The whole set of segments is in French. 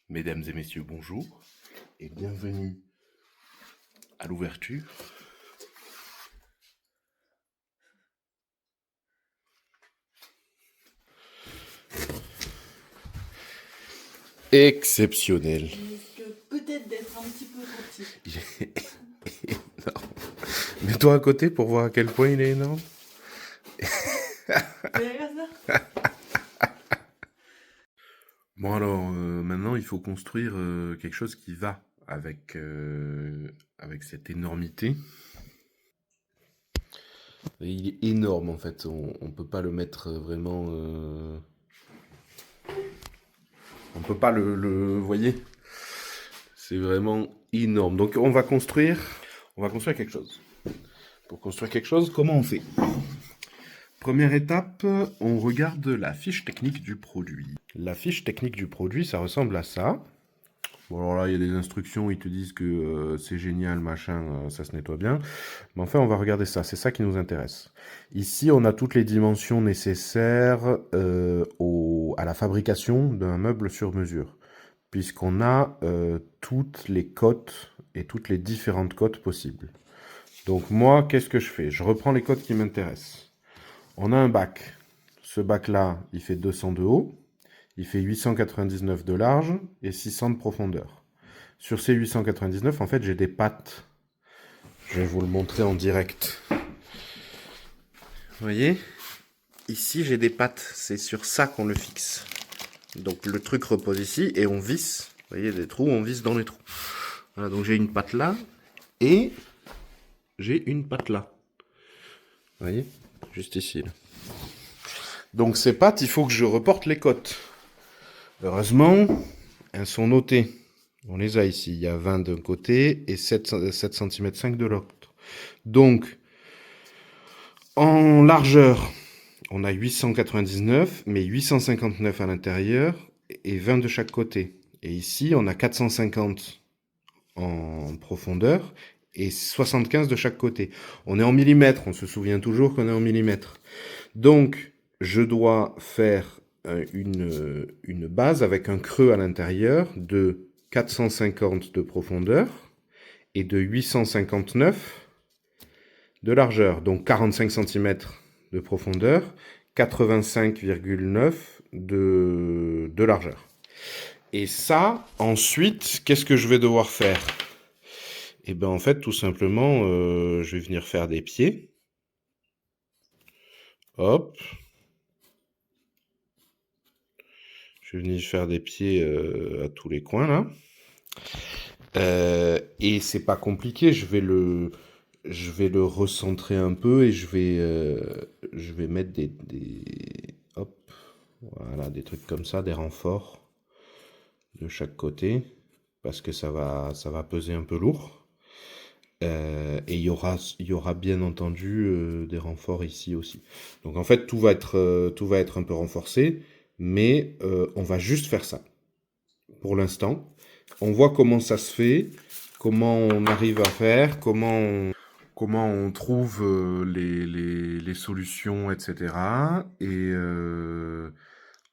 Mesdames et messieurs, bonjour et bienvenue à l'ouverture. Exceptionnel. Il risque peut-être d'être un petit peu trop petit. Énorme. Mets-toi à côté pour voir à quel point il est énorme. C'est comme ça. Bon alors, maintenant il faut construire quelque chose qui va avec cette énormité. Et il est énorme en fait, on peut pas le mettre vraiment... On peut pas vous voyez, c'est vraiment énorme. Donc on va construire quelque chose. Pour construire quelque chose, comment on fait? Première étape, on regarde la fiche technique du produit. La fiche technique du produit, ça ressemble à ça. Bon, alors là, il y a des instructions, ils te disent que c'est génial, machin, ça se nettoie bien. Mais enfin, on va regarder ça, c'est ça qui nous intéresse. Ici, on a toutes les dimensions nécessaires à la fabrication d'un meuble sur mesure, puisqu'on a toutes les cotes et toutes les différentes cotes possibles. Donc moi, qu'est-ce que je fais? Je reprends les cotes qui m'intéressent. On a un bac. Ce bac-là, il fait 200 de haut, il fait 899 de large et 600 de profondeur. Sur ces 899, en fait, j'ai des pattes. Je vais vous le montrer en direct. Vous voyez? Ici, j'ai des pattes. C'est sur ça qu'on le fixe. Donc le truc repose ici et on visse. Vous voyez, des trous, on visse dans les trous. Voilà, donc j'ai une patte là et j'ai une patte là. Vous voyez? Juste ici. Là. Donc ces pattes, il faut que je reporte les cotes. Heureusement, elles sont notées. On les a ici. Il y a 20 d'un côté et 7 cm 5 de l'autre. Donc, en largeur, on a 899, mais 859 à l'intérieur et 20 de chaque côté. Et ici, on a 450 en profondeur et 75 de chaque côté. On est en millimètres, on se souvient toujours qu'on est en millimètres. Donc, je dois faire une base avec un creux à l'intérieur de 450 de profondeur et de 859 de largeur. Donc 45 cm de profondeur, 85,9 de largeur. Et ça, ensuite, qu'est-ce que je vais devoir faire? Et bien en fait, tout simplement, je vais venir faire des pieds. Hop. Je vais venir faire des pieds à tous les coins là. Et c'est pas compliqué, je vais le recentrer un peu et je vais mettre hop, voilà, des trucs comme ça, des renforts de chaque côté, parce que ça va peser un peu lourd. Et il y aura bien entendu des renforts ici aussi. Donc en fait, tout va être un peu renforcé, mais on va juste faire ça. Pour l'instant, on voit comment ça se fait, comment on arrive à faire, comment on trouve les solutions, etc. Et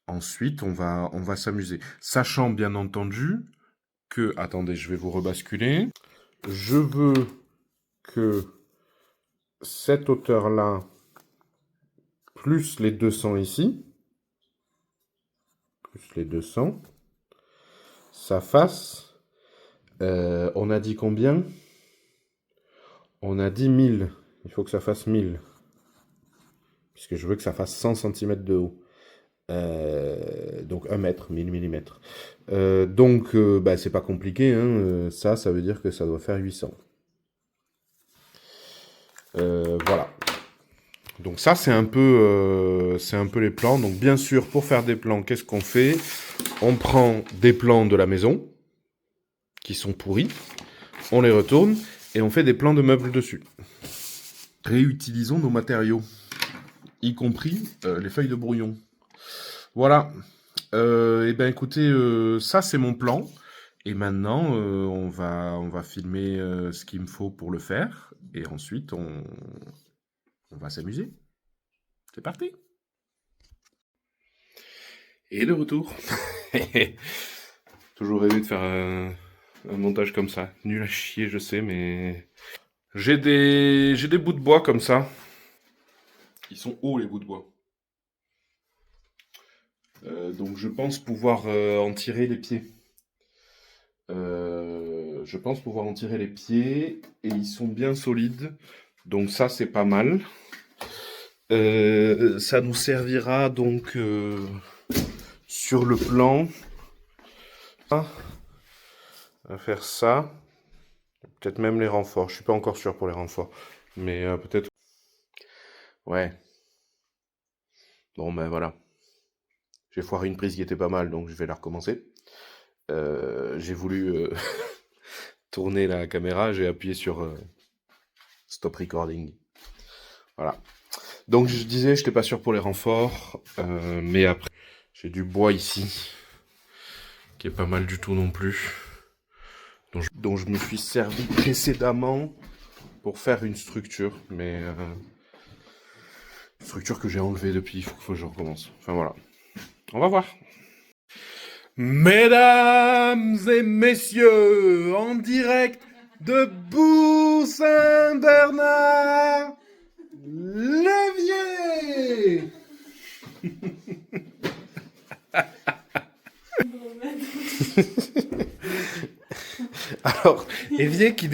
ensuite, on va s'amuser. Sachant bien entendu que, attendez, je vais vous rebasculer. Je veux que cette hauteur-là, plus les 200 ici, plus les 200, ça fasse, on a dit combien? On a dit 1000. Il faut que ça fasse 1000. Puisque je veux que ça fasse 100 cm de haut. Donc 1 mètre, 1000 mm. Donc, bah, c'est pas compliqué. Hein. Ça veut dire que ça doit faire 800. Voilà. Donc ça, c'est un peu les plans. Donc bien sûr, pour faire des plans, qu'est-ce qu'on fait? On prend des plans de la maison, qui sont pourris, on les retourne, et on fait des plans de meubles dessus. Réutilisons nos matériaux, y compris les feuilles de brouillon. Voilà. Et ben écoutez, ça c'est mon plan. Et maintenant, on va filmer ce qu'il me faut pour le faire. Et ensuite, on va s'amuser. C'est parti. Et de retour. Toujours rêvé de faire un montage comme ça. Nul à chier, je sais, mais... J'ai des bouts de bois comme ça. Ils sont hauts, les bouts de bois. Donc je pense pouvoir en tirer les pieds. Je pense pouvoir en tirer les pieds. Et ils sont bien solides. Donc ça, c'est pas mal. Ça nous servira donc sur le plan à faire ça. Peut-être même les renforts. Je suis pas encore sûr pour les renforts. Mais peut-être... Ouais. Bon, ben voilà. J'ai foiré une prise qui était pas mal, donc je vais la recommencer. J'ai voulu tourner la caméra, j'ai appuyé sur Stop Recording. Voilà. Donc je disais, je n'étais pas sûr pour les renforts, mais après, j'ai du bois ici, qui est pas mal du tout non plus, dont je me suis servi précédemment pour faire une structure, mais une structure que j'ai enlevée depuis, il faut que je recommence. Enfin voilà. On va voir. Mesdames et messieurs, en direct de Bourg-Saint-Bernard, Levier. Alors, Évier qui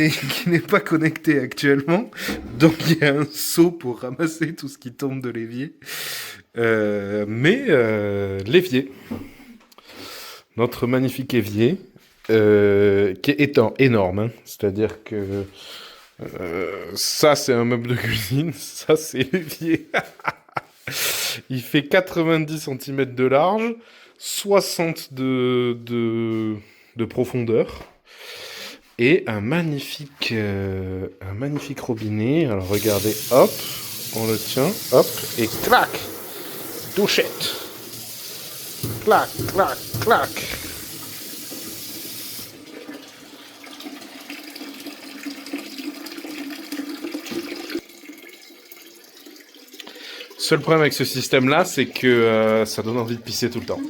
n'est pas connecté actuellement, donc il y a un seau pour ramasser tout ce qui tombe de l'évier. Mais l'évier, notre magnifique évier, qui est énorme, hein. C'est-à-dire que ça c'est un meuble de cuisine, ça c'est l'évier. Il fait 90 cm de large, 60 de profondeur. Et un magnifique robinet. Alors regardez, hop, on le tient, hop, et clac, douchette. Clac, clac, clac. Seul problème avec ce système-là, c'est que ça donne envie de pisser tout le temps.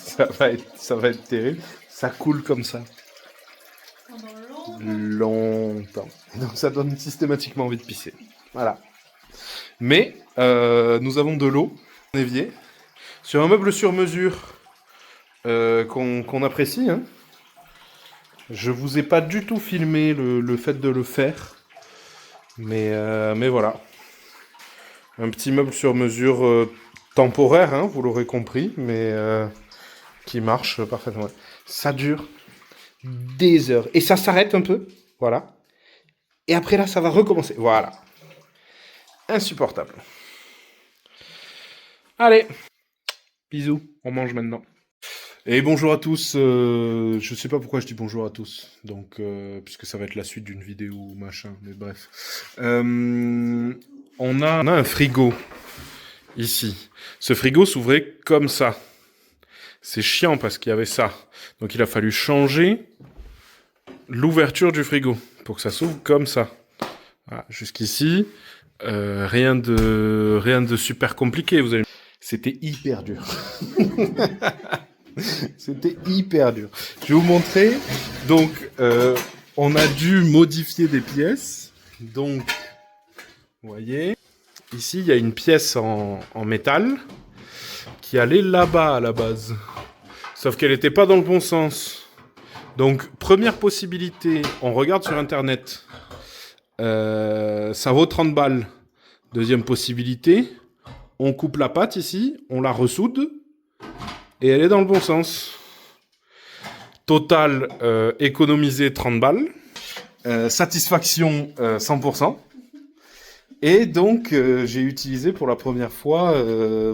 Ça va être terrible. Ça coule comme ça. Longtemps. Donc ça donne systématiquement envie de pisser. Voilà. Mais nous avons de l'eau en évier sur un meuble sur mesure qu'on apprécie. Hein. Je vous ai pas du tout filmé le fait de le faire, mais voilà. Un petit meuble sur mesure temporaire, hein, vous l'aurez compris, mais qui marche parfaitement. Ça dure des heures. Et ça s'arrête un peu. Voilà. Et après là, ça va recommencer. Voilà. Insupportable. Allez. Bisous. On mange maintenant. Et bonjour à tous. Je sais pas pourquoi je dis bonjour à tous. Donc, puisque ça va être la suite d'une vidéo machin. Mais bref. On a un frigo. Ici. Ce frigo s'ouvrait comme ça. C'est chiant parce qu'il y avait ça. Donc il a fallu changer l'ouverture du frigo pour que ça s'ouvre comme ça. Voilà, jusqu'ici, rien de super compliqué. C'était hyper dur. C'était hyper dur. Je vais vous montrer. Donc, on a dû modifier des pièces. Donc, vous voyez, ici, il y a une pièce en métal qui allait là-bas à la base. Sauf qu'elle n'était pas dans le bon sens. Donc, première possibilité, on regarde sur Internet. Ça vaut 30 balles. Deuxième possibilité, on coupe la pâte ici, on la ressoude, et elle est dans le bon sens. Total, économisé 30 balles. Satisfaction 100%. Et donc, j'ai utilisé pour la première fois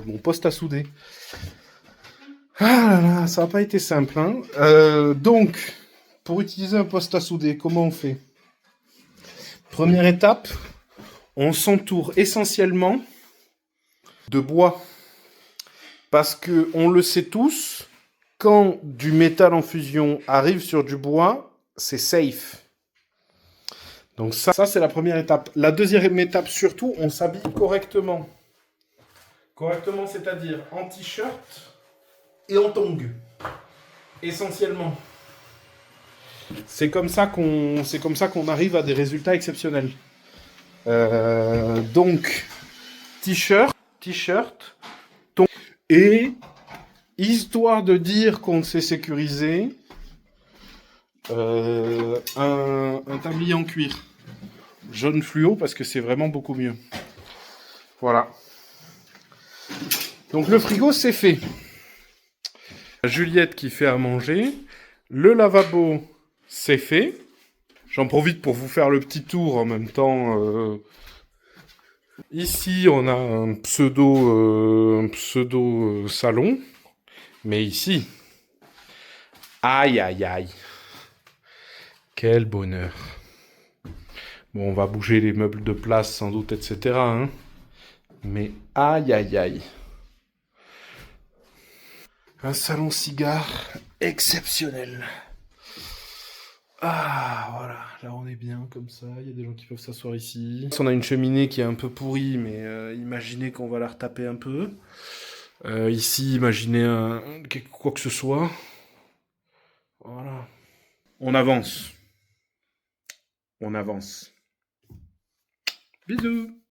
mon poste à souder. Ah là là, ça n'a pas été simple. Hein. Donc, pour utiliser un poste à souder, comment on fait ? Première étape, on s'entoure essentiellement de bois. Parce que, on le sait tous, quand du métal en fusion arrive sur du bois, c'est safe. Donc ça c'est la première étape. La deuxième étape, surtout, on s'habille correctement. Correctement, c'est-à-dire en t-shirt et en tongs. essentiellement. C'est comme ça qu'on arrive à des résultats exceptionnels. Donc, t-shirt, et histoire de dire qu'on s'est sécurisé, un tablier en cuir jaune fluo parce que c'est vraiment beaucoup mieux. Voilà. Donc le frigo c'est fait. Juliette qui fait à manger. Le lavabo c'est fait. J'en profite pour vous faire le petit tour en même temps. Ici on a un pseudo salon. Mais ici, aïe aïe aïe. Quel bonheur. Bon, on va bouger les meubles de place sans doute, etc. Hein. Mais aïe aïe aïe. Un salon cigare exceptionnel. Ah, voilà. Là, on est bien comme ça. Il y a des gens qui peuvent s'asseoir ici. On a une cheminée qui est un peu pourrie, mais imaginez qu'on va la retaper un peu. Ici, imaginez quoi que ce soit. Voilà. On avance. On avance. Bisous.